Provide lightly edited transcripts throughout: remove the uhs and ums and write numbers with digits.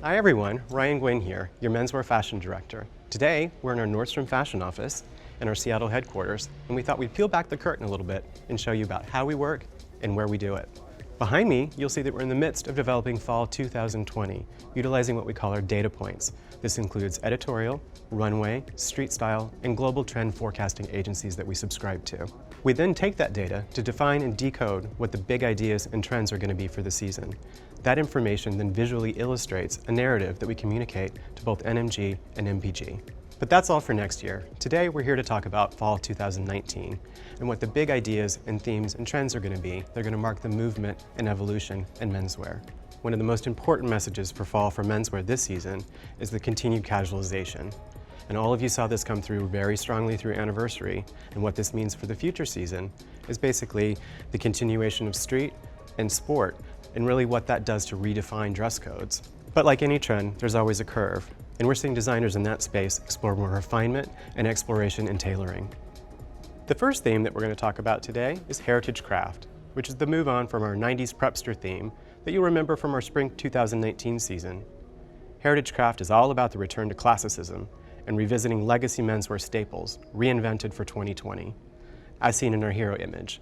Hi everyone, Ryan Gwynn here, your menswear fashion director. Today, we're in our Nordstrom fashion office in our Seattle headquarters, and we thought we'd peel back the curtain a little bit and show you about how we work and where we do it. Behind me, you'll see that we're in the midst of developing Fall 2020, utilizing what we call our data points. This includes editorial, runway, street style, and global trend forecasting agencies that we subscribe to. We then take that data to define and decode what the big ideas and trends are going to be for the season. That information then visually illustrates a narrative that we communicate to both NMG and MPG. But that's all for next year. Today we're here to talk about Fall 2019 and what the big ideas and themes and trends are going to be. They're going to mark the movement and evolution in menswear. One of the most important messages for fall for menswear this season is the continued casualization. And all of you saw this come through very strongly through Anniversary, and what this means for the future season is basically the continuation of street and sport, and really what that does to redefine dress codes. But like any trend, there's always a curve, and we're seeing designers in that space explore more refinement and exploration and tailoring. The first theme that we're going to talk about today is Heritage Craft, which is the move on from our 90s prepster theme that you'll remember from our Spring 2019 season. Heritage Craft is all about the return to classicism and revisiting legacy menswear staples, reinvented for 2020, as seen in our hero image.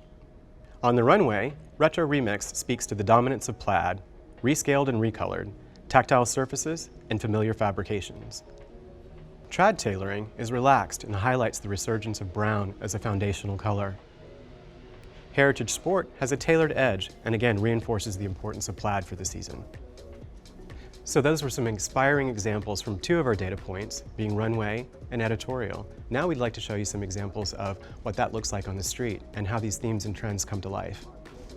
On the runway, Retro Remix speaks to the dominance of plaid, rescaled and recolored, tactile surfaces, and familiar fabrications. Trad tailoring is relaxed and highlights the resurgence of brown as a foundational color. Heritage Sport has a tailored edge and again reinforces the importance of plaid for the season. So those were some inspiring examples from two of our data points, being runway and editorial. Now we'd like to show you some examples of what that looks like on the street and how these themes and trends come to life.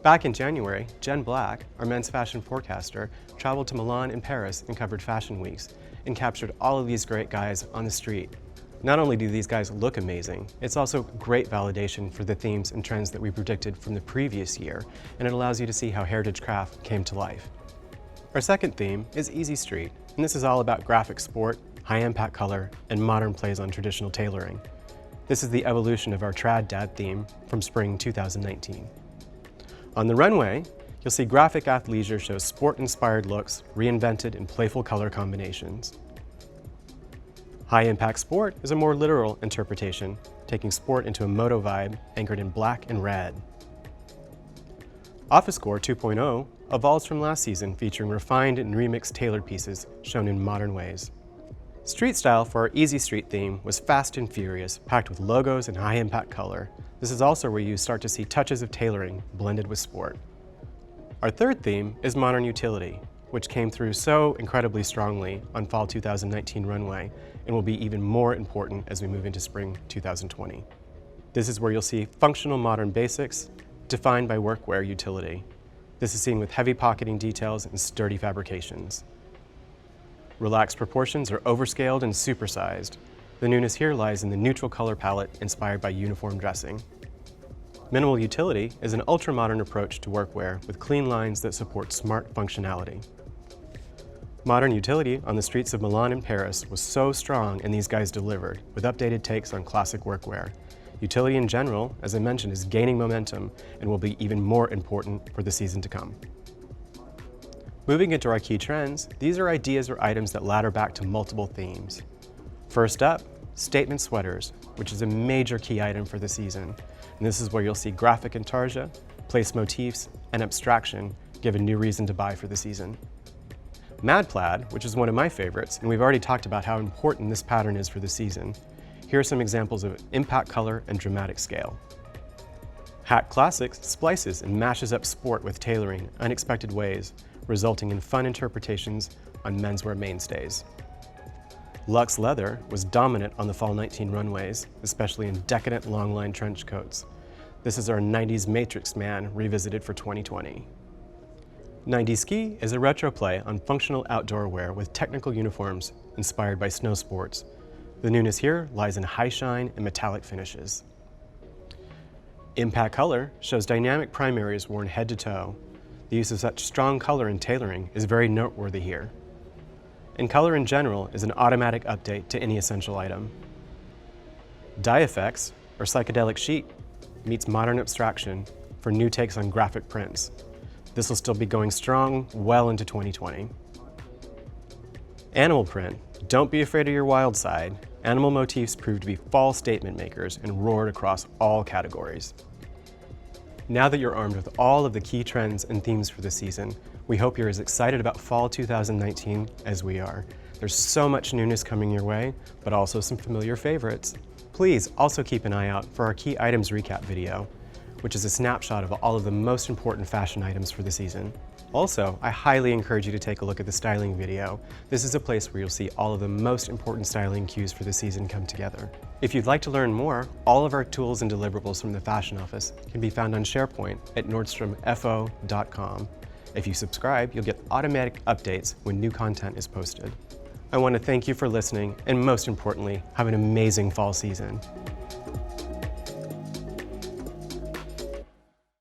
Back in January, Jen Black, our men's fashion forecaster, traveled to Milan and Paris and covered fashion weeks and captured all of these great guys on the street. Not only do these guys look amazing, it's also great validation for the themes and trends that we predicted from the previous year, and it allows you to see how Heritage Craft came to life. Our second theme is Easy Street, and this is all about graphic sport, high-impact color, and modern plays on traditional tailoring. This is the evolution of our Trad Dad theme from Spring 2019. On the runway, you'll see graphic athleisure shows sport-inspired looks reinvented in playful color combinations. High-impact sport is a more literal interpretation, taking sport into a moto vibe anchored in black and red. Office Core 2.0 evolves from last season, featuring refined and remixed tailored pieces shown in modern ways. Street style for our Easy Street theme was fast and furious, packed with logos and high-impact color. This is also where you start to see touches of tailoring blended with sport. Our third theme is Modern Utility, which came through so incredibly strongly on Fall 2019 runway and will be even more important as we move into Spring 2020. This is where you'll see functional modern basics defined by workwear utility. This is seen with heavy pocketing details and sturdy fabrications. Relaxed proportions are overscaled and supersized. The newness here lies in the neutral color palette inspired by uniform dressing. Minimal utility is an ultra-modern approach to workwear with clean lines that support smart functionality. Modern utility on the streets of Milan and Paris was so strong, and these guys delivered, with updated takes on classic workwear. Utility in general, as I mentioned, is gaining momentum and will be even more important for the season to come. Moving into our key trends, these are ideas or items that ladder back to multiple themes. First up, statement sweaters, which is a major key item for the season. And this is where you'll see graphic intarsia, place motifs, and abstraction give a new reason to buy for the season. Mad Plaid, which is one of my favorites, and we've already talked about how important this pattern is for the season. Here are some examples of impact color and dramatic scale. Hack Classics splices and mashes up sport with tailoring in unexpected ways, resulting in fun interpretations on menswear mainstays. Luxe Leather was dominant on the Fall 19 runways, especially in decadent long-line trench coats. This is our 90s Matrix Man revisited for 2020. 90s Ski is a retro play on functional outdoor wear with technical uniforms inspired by snow sports. The newness here lies in high shine and metallic finishes. Impact Color shows dynamic primaries worn head to toe. The use of such strong color in tailoring is very noteworthy here. And color in general is an automatic update to any essential item. Dye Effects, or psychedelic chic, meets modern abstraction for new takes on graphic prints. This will still be going strong well into 2020. Animal print. Don't be afraid of your wild side. Animal motifs proved to be fall statement makers and roared across all categories. Now that you're armed with all of the key trends and themes for the season, we hope you're as excited about fall 2019 as we are. There's so much newness coming your way, but also some familiar favorites. Please also keep an eye out for our key items recap video, which is a snapshot of all of the most important fashion items for the season. Also, I highly encourage you to take a look at the styling video. This is a place where you'll see all of the most important styling cues for the season come together. If you'd like to learn more, all of our tools and deliverables from the Fashion Office can be found on SharePoint at nordstromfo.com. If you subscribe, you'll get automatic updates when new content is posted. I want to thank you for listening, and most importantly, have an amazing fall season.